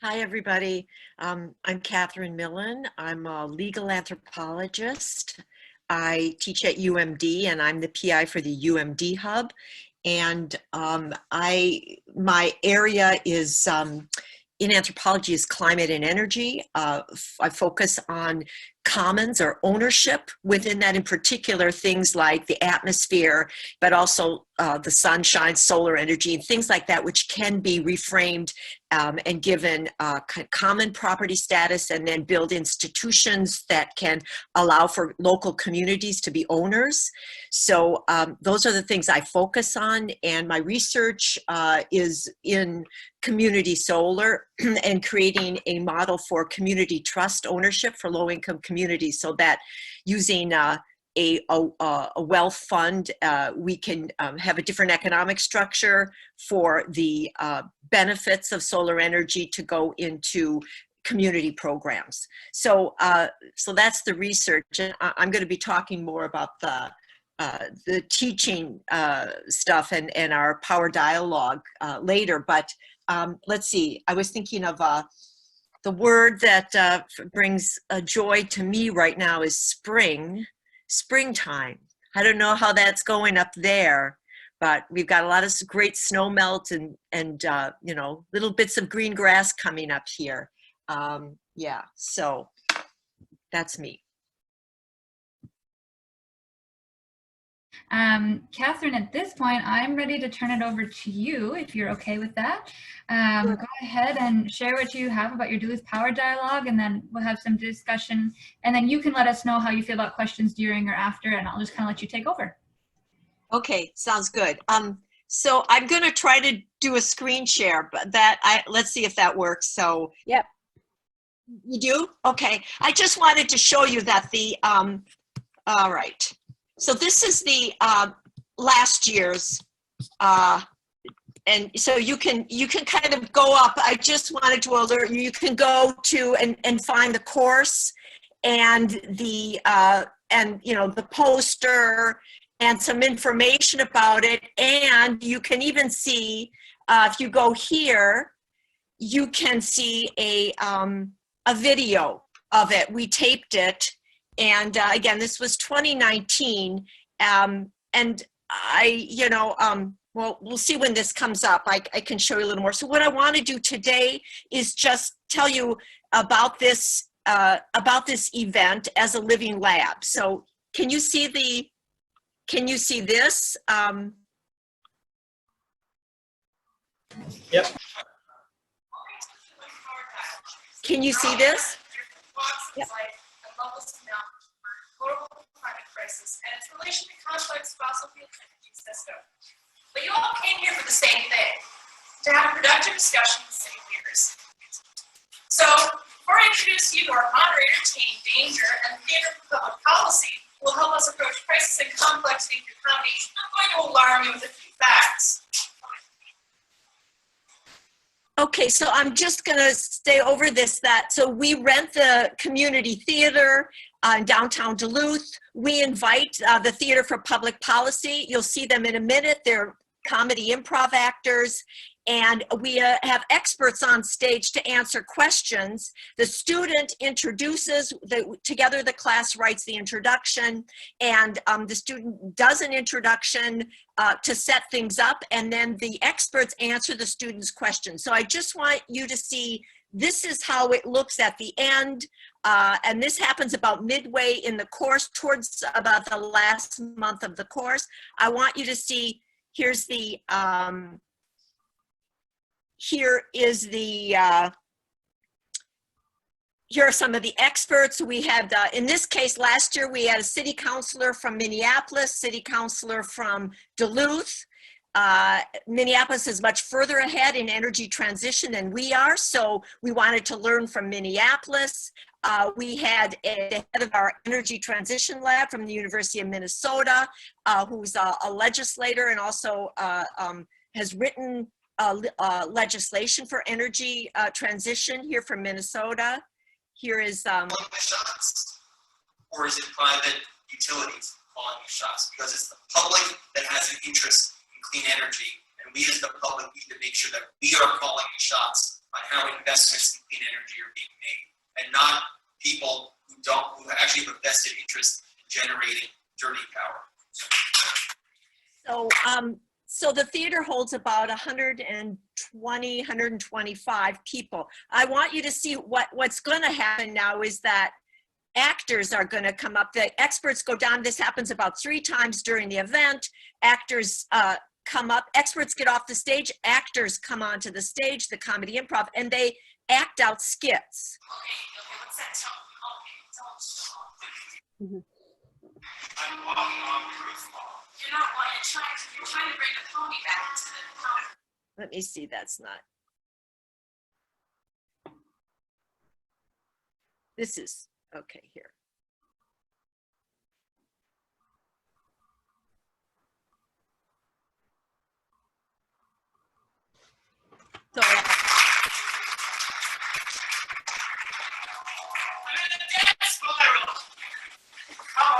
Hi, everybody. I'm Kathryn Milun. I'm a legal anthropologist. I teach at UMD, and I'm the PI for the UMD Hub. And my area is in anthropology is climate and energy. I focus on commons or ownership within that, in particular things like the atmosphere, but also the sunshine, solar energy, and things like that, which can be reframed and given common property status, and then build institutions that can allow for local communities to be owners. So those are the things I focus on, and my research is in community solar and creating a model for community trust ownership for low-income communities, so that using a wealth fund, we can have a different economic structure for the benefits of solar energy to go into community programs. So that's the research, and I'm going to be talking more about the teaching stuff and our power dialogue later. But let's see, I was thinking of the word that brings a joy to me right now is springtime. I don't know how that's going up there, but we've got a lot of great snow melt and you know, little bits of green grass coming up here. Yeah, so that's me. Kathryn, at this point, I'm ready to turn it over to you, if you're okay with that. Go ahead and share what you have about your Duluth Power Dialog, and then we'll have some discussion, and then you can let us know how you feel about questions during or after, and I'll just kind of let you take over. Okay, sounds good. So I'm going to try to do a screen share, but let's see if that works. So yep. You do? Okay. I just wanted to show you that all right. So this is the last year's, and so you can kind of go up. I just wanted to alert you. You can go to and find the course and the you know, the poster and some information about it. And you can even see if you go here, you can see a video of it. We taped it. And again, this was 2019, and you know, well, we'll see when this comes up. I can show you a little more. So what I want to do today is just tell you about this event as a living lab. So can you see this? Yep. Can you see this? Yep. Global climate crisis and its relation to complex fossil fuel energy system. But you all came here for the same thing, to have a productive discussion and save years. So, before I introduce you to our moderator, Team Danger, and the Theater for Public Policy, who will help us approach crisis and complexity through comedy, I'm going to alarm you with a few facts. Okay, so I'm just going to stay over this. So we rent the community theater in downtown Duluth. We invite the Theater for Public Policy. You'll see them in a minute. They're comedy improv actors. And we have experts on stage to answer questions. The student introduces, together the class writes the introduction, and the student does an introduction to set things up, and then the experts answer the student's questions. So I just want you to see, this is how it looks at the end, and this happens about midway in the course, towards about the last month of the course. I want you to see, here's the, here are some of the experts. We had, in this case, last year, we had a city councilor from Minneapolis, city councilor from Duluth. Minneapolis is much further ahead in energy transition than we are, so we wanted to learn from Minneapolis. We had the head of our energy transition lab from the University of Minnesota, who's a legislator and also has written legislation for energy transition here from Minnesota. Here is calling the shots, or is it private utilities calling the shots? Because it's the public that has an interest in clean energy, and we as the public need to make sure that we are calling the shots on how investments in clean energy are being made, and not people who actually have a vested interest in generating dirty power. So, so the theater holds about 120, 125 people. I want you to see what's going to happen now is that actors are going to come up. The experts go down. This happens about 3 times during the event. Actors come up. Experts get off the stage. Actors come onto the stage, the comedy improv, and they act out skits. Okay, what's that tone? Okay, I'm walking on truth law. you're not wanting you're trying to bring the pony back into the counter. Let me see. That's not. This is okay here. So I'm in the death spiral. Come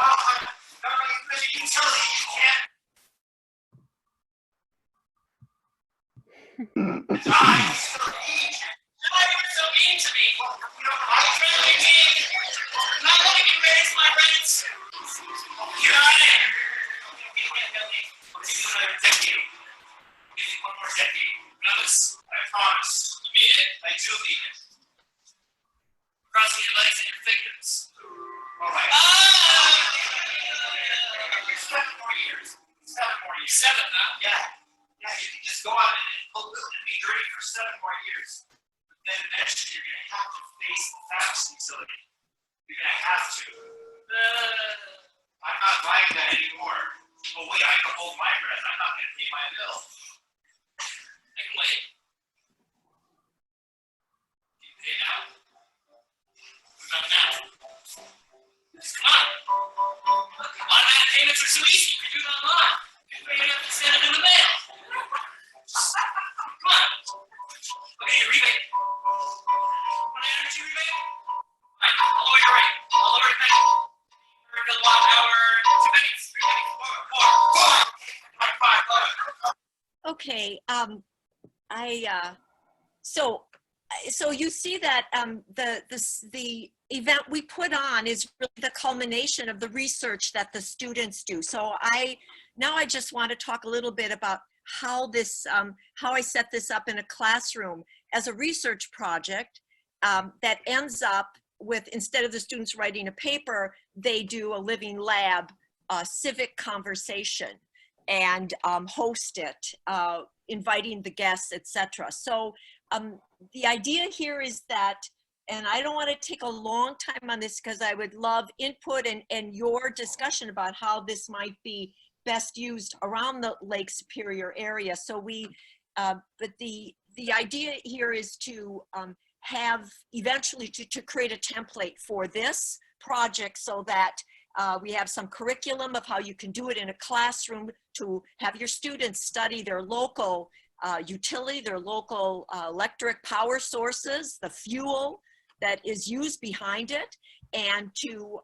on, you tell me you can't. I still need you. Why are you so mean to me? You know, I Friendly mean. Not letting me raise my rents. Got it. Give me one more decade. Promise? I promise. You mean it? I do mean it. Crossing your legs and your fingers. All right. Ah! 7 more years. 7 more years. 7 now. Yeah. Yeah, you can just go out and pollute and be dirty for 7 more years. But then eventually you're going to have to face the facts utility. You're going to have to. I'm not buying that anymore. Oh, wait, I can hold my breath. I'm not going to pay my bill. I can wait. Do you pay now? What about now? Come on. Automatic payments are so easy. You can do it online. You don't have to send it in the mail. Come on. Okay, your rebate. Want an energy rebate? All right, I'll lower your rate. I'll lower your penny. Per kilowatt hour, 2 pennies, 3 pennies, 4. okay, so you see that the event we put on is really the culmination of the research that the students do. So I just want to talk a little bit about how this how I set this up in a classroom as a research project that ends up with, instead of the students writing a paper, they do a living lab, civic conversation, and host it, inviting the guests, etc. So the idea here is that, and I don't want to take a long time on this because I would love input and your discussion about how this might be best used around the Lake Superior area. So but the idea here is to have eventually to create a template for this project so that we have some curriculum of how you can do it in a classroom, to have your students study their local utility, their local electric power sources, the fuel that is used behind it, and to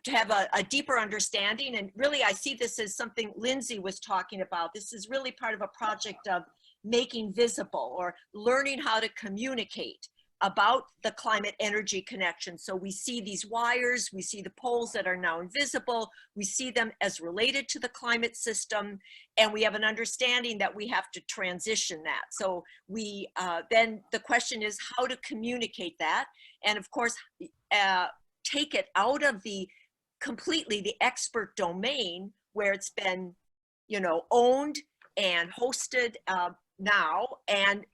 have a deeper understanding. And really, I see this as something Lindsay was talking about. This is really part of a project of making visible or learning how to communicate about the climate energy connection. So we see these wires, we see the poles that are now invisible, we see them as related to the climate system, and we have an understanding that we have to transition that. So we, then the question is how to communicate that, and of course, take it out of completely the expert domain where it's been, owned and hosted now, and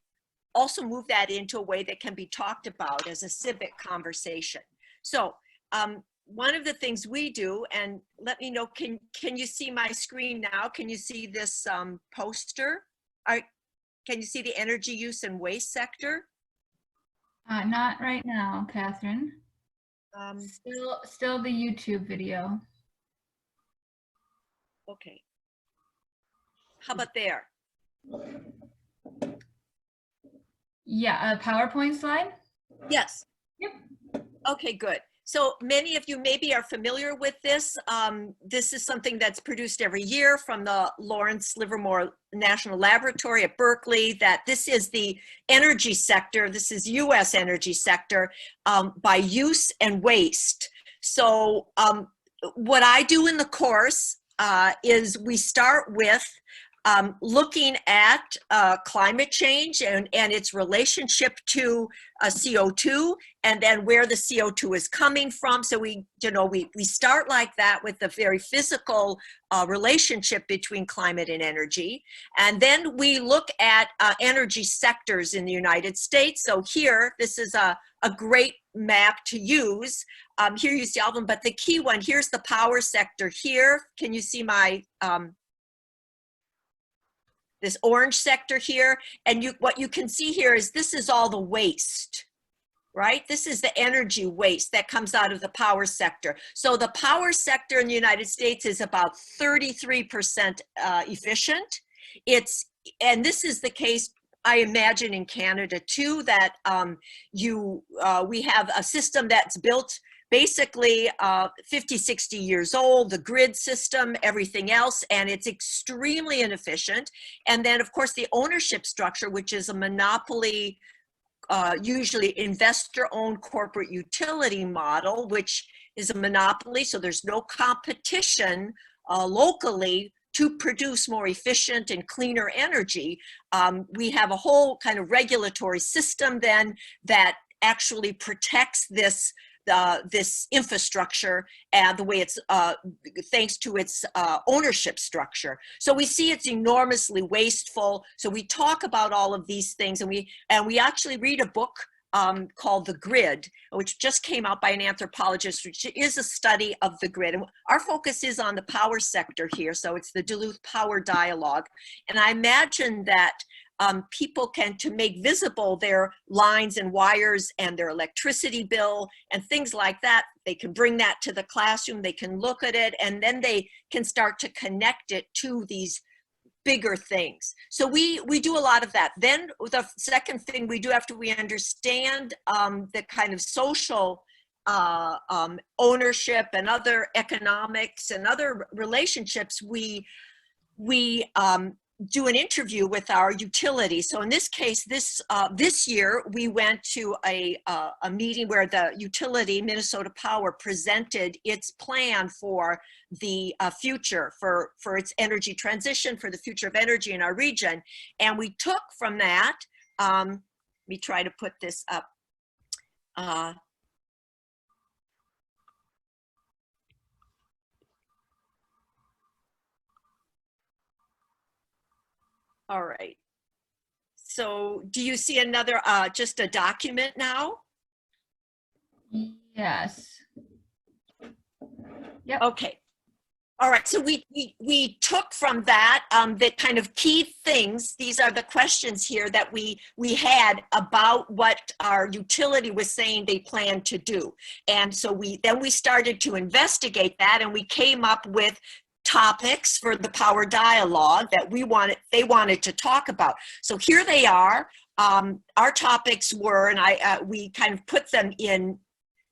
also move that into a way that can be talked about as a civic conversation. So one of the things we do, and let me know, can you see my screen now? Can you see this poster? Can you see the energy use and waste sector? Not right now, Kathryn. Still the YouTube video. Okay. How about there? Yeah, a PowerPoint slide? Yes. Yep. Okay, good. So many of you maybe are familiar with this. This is something that's produced every year from the Lawrence Livermore National Laboratory at Berkeley, that this is the energy sector. This is US energy sector by use and waste. So what I do in the course is we start with looking at climate change and its relationship to CO2, and then where the CO2 is coming from. So we start like that with the very physical relationship between climate and energy. And then we look at energy sectors in the United States. So here, this is a great map to use. Here you see all of them, but the key one, here's the power sector here. Can you see my this orange sector here? And what you can see here is this is all the waste, right? This is the energy waste that comes out of the power sector. So the power sector in the United States is about 33% efficient. And this is the case, I imagine, in Canada too, that we have a system that's built basically 50, 60 years old, the grid system, everything else, and it's extremely inefficient. And then of course the ownership structure, which is a monopoly, usually investor-owned corporate utility model, which is a monopoly, so there's no competition locally to produce more efficient and cleaner energy. We have a whole kind of regulatory system then that actually protects this infrastructure and the way it's thanks to its ownership structure. So we see it's enormously wasteful. So we talk about all of these things, and we actually read a book called The Grid, which just came out by an anthropologist, which is a study of the grid. And our focus is on the power sector here. So it's the Duluth Power Dialog. And I imagine that people can, to make visible their lines and wires and their electricity bill and things like that, they can bring that to the classroom, they can look at it, and then they can start to connect it to these bigger things. So we do a lot of that. Then the second thing we do after we understand the kind of social ownership and other economics and other relationships, we do an interview with our utility. So in this case, this year, we went to a meeting where the utility, Minnesota Power, presented its plan for the future, for its energy transition, for the future of energy in our region. And we took from that, let me try to put this up. All right. So do you see another, just a document now? Yes. Yep. Okay. All right. So we took from that the kind of key things. These are the questions here that we had about what our utility was saying they planned to do. And so then we started to investigate that, and we came up with topics for the Power Dialogue that they wanted to talk about. So here they are. Our topics were, and we kind of put them in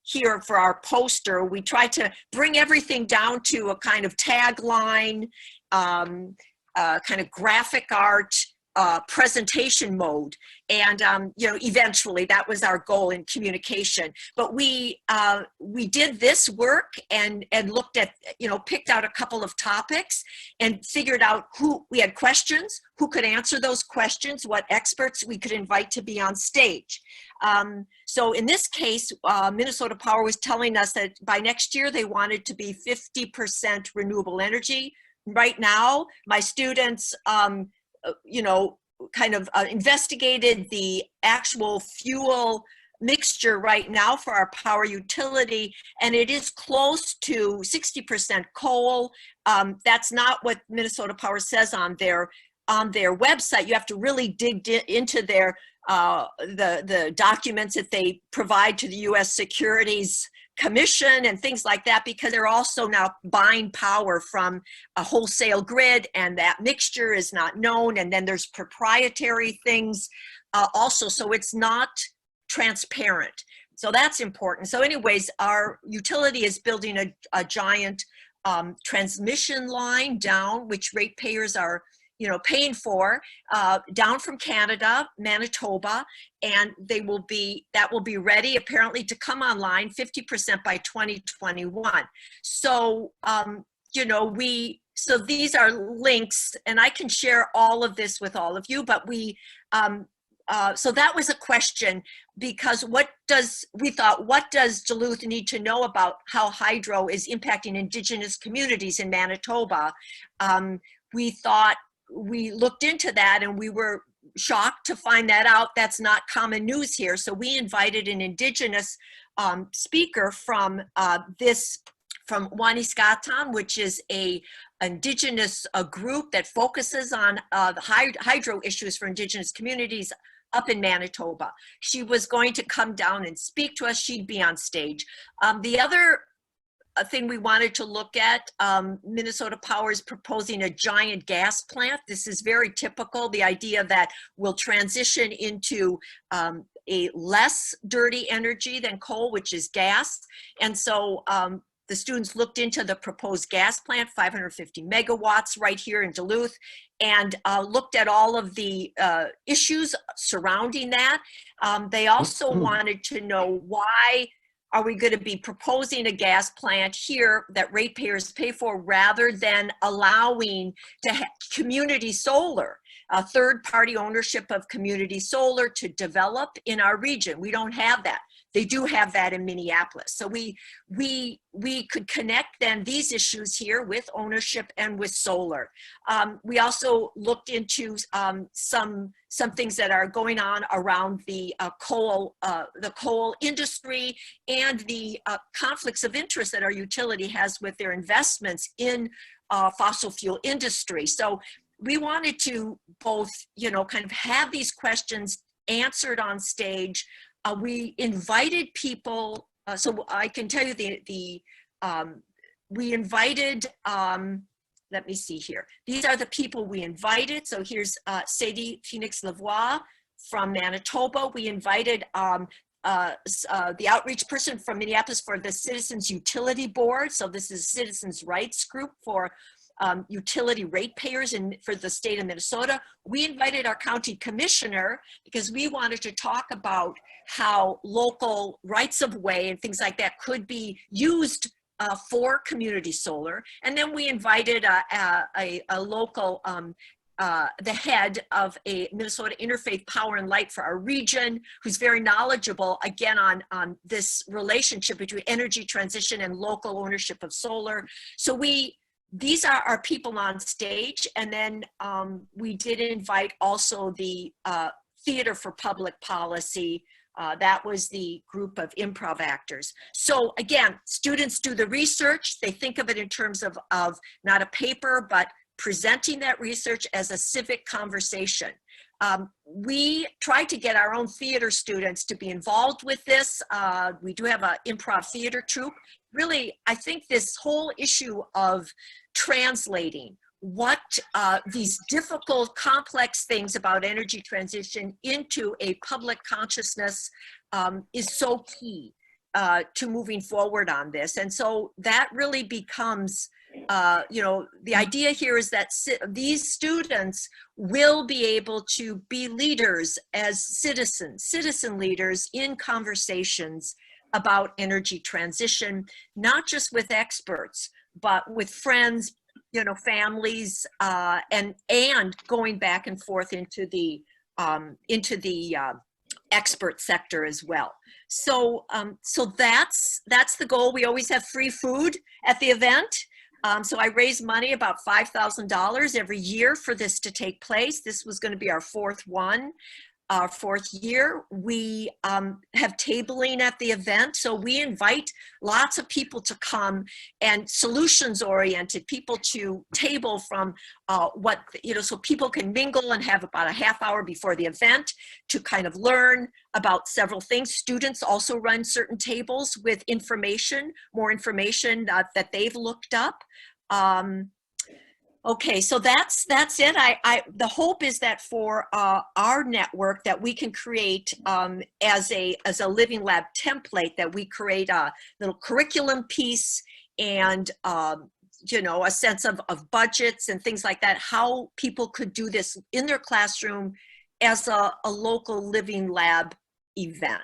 here for our poster. We tried to bring everything down to a kind of tagline, kind of graphic art, presentation mode. And eventually that was our goal in communication. But we did this work and looked at, picked out a couple of topics and figured out who we had questions, who could answer those questions, what experts we could invite to be on stage. So in this case, Minnesota Power was telling us that by next year they wanted to be 50% renewable energy. Right now, my students, kind of investigated the actual fuel mixture right now for our power utility, and it is close to 60% coal. That's not what Minnesota Power says on their website. You have to really dig into their the documents that they provide to the U.S. Securities Commission and things like that, because they're also now buying power from a wholesale grid, and that mixture is not known. And then there's proprietary things also, so it's not transparent. So that's important. So anyways, our utility is building a giant transmission line down, which ratepayers are, you know, paying for, down from Canada, Manitoba, and that will be ready apparently to come online 50% by 2021. So, you know, so these are links, and I can share all of this with all of you, but so that was a question, because what does Duluth need to know about how hydro is impacting Indigenous communities in Manitoba? We looked into that, and we were shocked to find that out. That's not common news here. So we invited an Indigenous speaker from Waniskatan, which is a Indigenous group that focuses on the hydro issues for Indigenous communities up in Manitoba. She was going to come down and speak to us. She'd be on stage. The other thing we wanted to look at, Minnesota Power is proposing a giant gas plant. This is very typical, the idea that we'll transition into a less dirty energy than coal, which is gas. And so the students looked into the proposed gas plant, 550 megawatts right here in Duluth, and looked at all of the issues surrounding that. They also wanted to know, why are we going to be proposing a gas plant here that ratepayers pay for, rather than allowing to have community solar, a third-party ownership of community solar to develop in our region? We don't have that. They do have that in Minneapolis. So we could connect then these issues here with ownership and with solar. We also looked into some things that are going on around the coal industry, and the conflicts of interest that our utility has with their investments in fossil fuel industry. So we wanted to both, you know, kind of have these questions answered on stage. We invited people, so I can tell you we invited, let me see here. These are the people we invited. So here's Sadie Phoenix Lavoie from Manitoba. We invited the outreach person from Minneapolis for the Citizens Utility Board. So this is a citizens' rights group for utility ratepayers for the state of Minnesota. We invited our county commissioner because we wanted to talk about how local rights of way and things like that could be used for community solar. And then we invited a local, the head of a Minnesota Interfaith Power and Light for our region, who's very knowledgeable, again, on this relationship between energy transition and local ownership of solar. So these are our people on stage. And then we did invite also the Theater for Public Policy. That was the group of improv actors. So again, students do the research. They think of it in terms of not a paper, but presenting that research as a civic conversation. We try to get our own theater students to be involved with this. We do have an improv theater troupe. Really, I think this whole issue of translating what these difficult, complex things about energy transition into a public consciousness is so key to moving forward on this. And so that really becomes, you know, the idea here is that these students will be able to be leaders as citizen leaders in conversations about energy transition, not just with experts, but with friends, you know, families, and going back and forth into the expert sector as well. So so that's the goal. We always have free food at the event. So I raise money, about $5,000 every year for this to take place. This was going to be our fourth year. We have tabling at the event. So we invite lots of people to come, and solutions-oriented people to table from so people can mingle and have about a half hour before the event to kind of learn about several things. Students also run certain tables with information, more information that they've looked up. Okay, so that's it. The hope is that for our network that we can create as a Living Lab template, that we create a little curriculum piece and you know, a sense of budgets and things like that, how people could do this in their classroom as a local Living Lab event.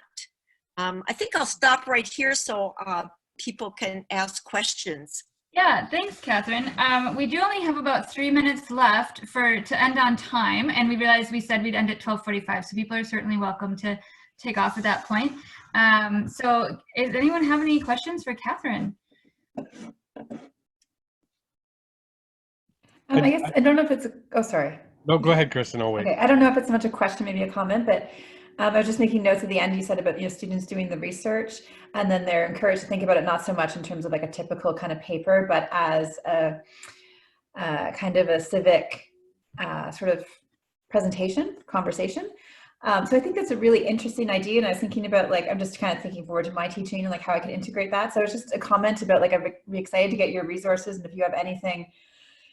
I think I'll stop right here so people can ask questions. Yeah, thanks, Kathryn. We do only have about 3 minutes left to end on time, and we realized we said we'd end at 12:45, so people are certainly welcome to take off at that point. So does anyone have any questions for Kathryn? I guess I don't know if it's oh, sorry. No, go ahead, Kristen. I'll wait. Okay, I don't know if it's so much a question, maybe a comment, but I was just making notes at the end. You said about, you know, students doing the research, and then they're encouraged to think about it not so much in terms of like a typical kind of paper, but as a kind of a civic sort of presentation, conversation. So I think that's a really interesting idea. And I was thinking about, like, I'm just kind of thinking forward to my teaching and like how I could integrate that. So it's just a comment about, like, I'm really excited to get your resources, and if you have anything,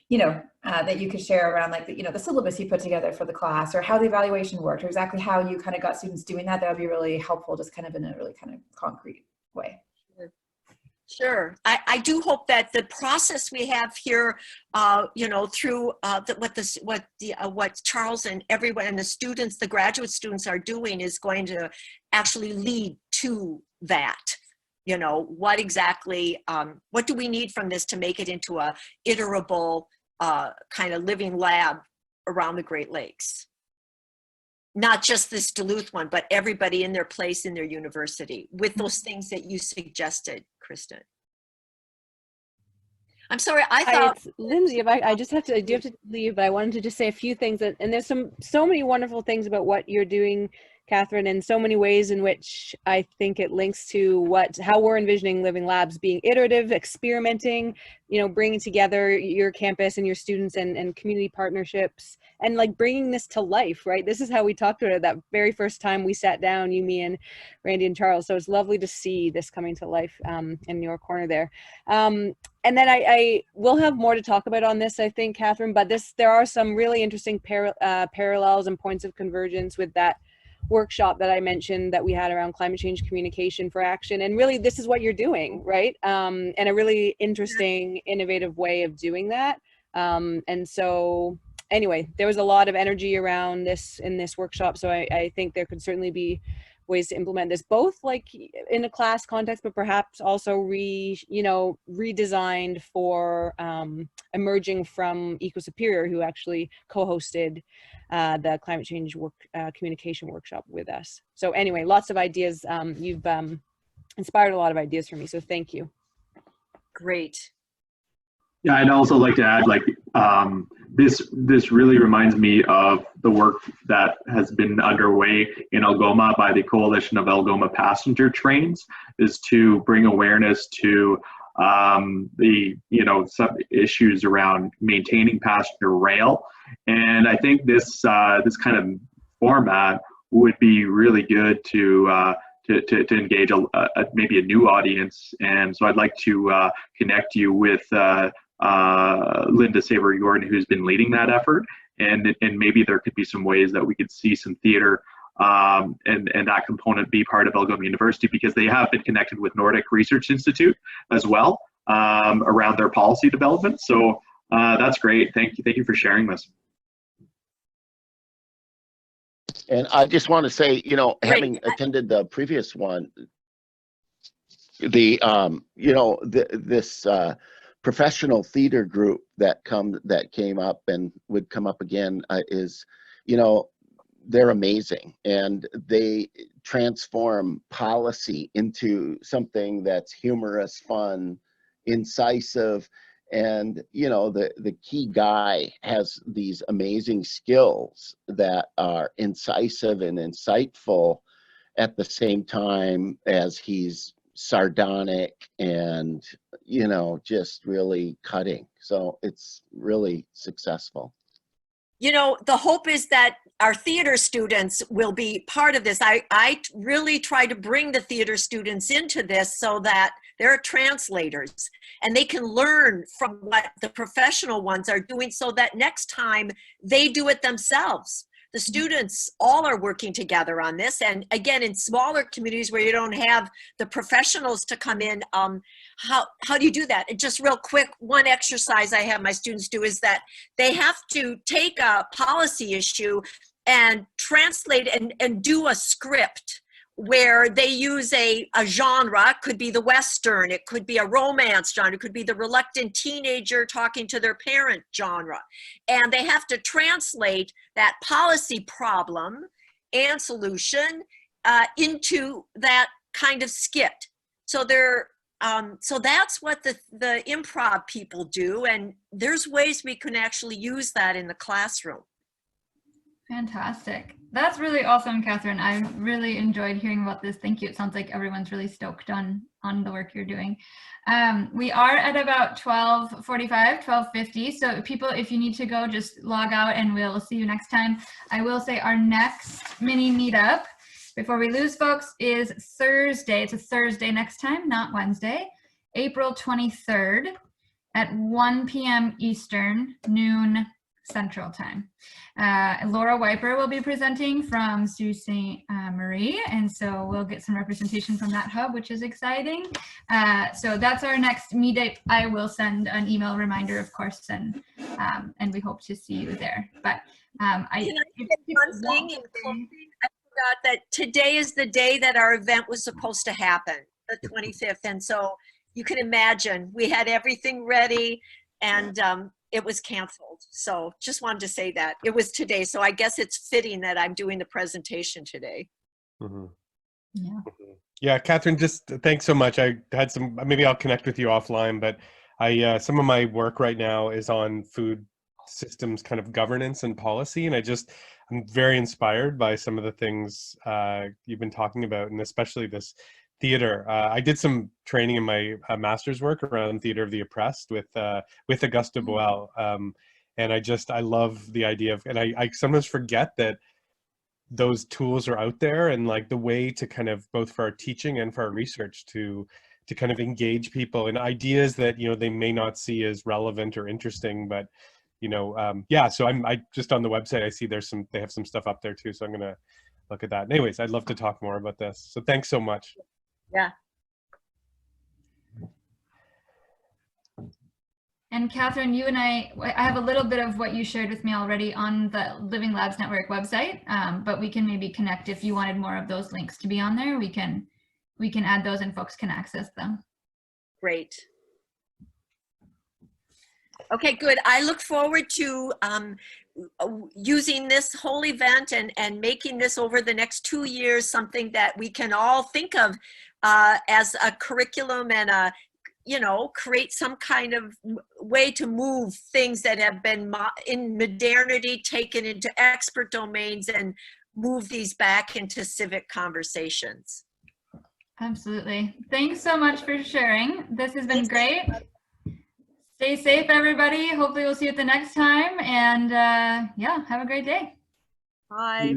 you know, that you could share around, like, the, you know, the syllabus you put together for the class, or how the evaluation worked, or exactly how you kind of got students doing that, that would be really helpful, just kind of in a really kind of concrete way. Sure. I do hope that the process we have here, you know, through what Charles and everyone and the students, the graduate students are doing, is going to actually lead to that. You know, what exactly, what do we need from this to make it into a iterable kind of living lab around the Great Lakes? Not just this Duluth one, but everybody in their place in their university with those things that you suggested, Kristen. I'm sorry, I thought— Hi, it's Lindsay. If I just have to, I do have to leave, but I wanted to just say a few things. And there's so many wonderful things about what you're doing, Kathryn, and so many ways in which I think it links to how we're envisioning Living Labs being iterative, experimenting, you know, bringing together your campus and your students and community partnerships, and like bringing this to life, right? This is how we talked about it that very first time we sat down, you, me, and Randy and Charles. So it's lovely to see this coming to life in your corner there. And then I will have more to talk about on this, I think, Kathryn, but there are some really interesting parallels and points of convergence with that workshop that I mentioned that we had around climate change communication for action. And really, this is what you're doing, right? And a really interesting, innovative way of doing that. And so anyway, there was a lot of energy around this in this workshop. So I think there could certainly be ways to implement this, both like in a class context, but perhaps also redesigned for emerging from Eco Superior, who actually co-hosted the climate change communication workshop with us. So anyway, lots of ideas. You've inspired a lot of ideas for me, so thank you. Great. Yeah, I'd also like to add, like, this really reminds me of the work that has been underway in Algoma by the Coalition of Algoma Passenger Trains, is to bring awareness to the, you know, some issues around maintaining passenger rail. And I think this this kind of format would be really good to engage maybe a new audience. And so I'd like to connect you with Linda Savory-Gordon, who's been leading that effort, and maybe there could be some ways that we could see some theater and that component be part of Algoma University, because they have been connected with Nordic Research Institute as well around their policy development. So that's great. Thank you for sharing this. And I just want to say, you know, having attended the previous one, the you know, this professional theater group that came up and would come up again is, you know, they're amazing, and they transform policy into something that's humorous, fun, incisive. And, you know, the key guy has these amazing skills that are incisive and insightful at the same time as he's sardonic and, you know, just really cutting. So it's really successful. You know, the hope is that our theater students will be part of this. I really try to bring the theater students into this so that they're translators and they can learn from what the professional ones are doing so that next time they do it themselves. The students all are working together on this. And again, in smaller communities where you don't have the professionals to come in, how do you do that? And just real quick, one exercise I have my students do is that they have to take a policy issue and translate and do a script where they use a genre. It could be the Western, it could be a romance genre, it could be the reluctant teenager talking to their parent genre. And they have to translate that policy problem and solution into that kind of skit. So so that's what the improv people do, and there's ways we can actually use that in the classroom. Fantastic. That's really awesome, Kathryn. I really enjoyed hearing about this. Thank you. It sounds like everyone's really stoked on the work you're doing. We are at about 12:45, 12:50. So people, if you need to go, just log out and we'll see you next time. I will say our next mini meetup, before we lose folks, is Thursday. It's a Thursday next time, not Wednesday, April 23rd at 1 p.m. Eastern, noon Central Time. Laura Wiper will be presenting from Sault Ste. Marie, and so we'll get some representation from that hub, which is exciting. So that's our next meetup. I will send an email reminder, of course, and we hope to see you there. But Can I say one thing in closing? I forgot that today is the day that our event was supposed to happen, the 25th, and so you can imagine we had everything ready, and it was canceled. So just wanted to say that it was today. So I guess it's fitting that I'm doing the presentation today. Mm-hmm. Yeah. Mm-hmm. Yeah, Kathryn, just thanks so much. I had some, maybe I'll connect with you offline, but some of my work right now is on food systems kind of governance and policy. And I'm very inspired by some of the things you've been talking about, and especially this theater. I did some training in my master's work around theater of the oppressed with Augusta Boel. And I love the idea of, and I sometimes forget that those tools are out there, and like the way to kind of, both for our teaching and for our research, to kind of engage people in ideas that, you know, they may not see as relevant or interesting, but you know, yeah, so I just on the website, I see they have some stuff up there too. So I'm going to look at that. Anyways, I'd love to talk more about this. So thanks so much. Yeah. And Kathryn, you and I have a little bit of what you shared with me already on the Living Labs Network website, but we can maybe connect if you wanted more of those links to be on there. We can add those and folks can access them. Great. Okay, good. I look forward to using this whole event and making this over the next 2 years something that we can all think of as a curriculum and create some kind of way to move things that have been in modernity taken into expert domains and move these back into civic conversations. Absolutely. Thanks so much for sharing. This has been great. Stay safe, everybody. Hopefully we'll see you at the next time. And yeah, have a great day. Bye.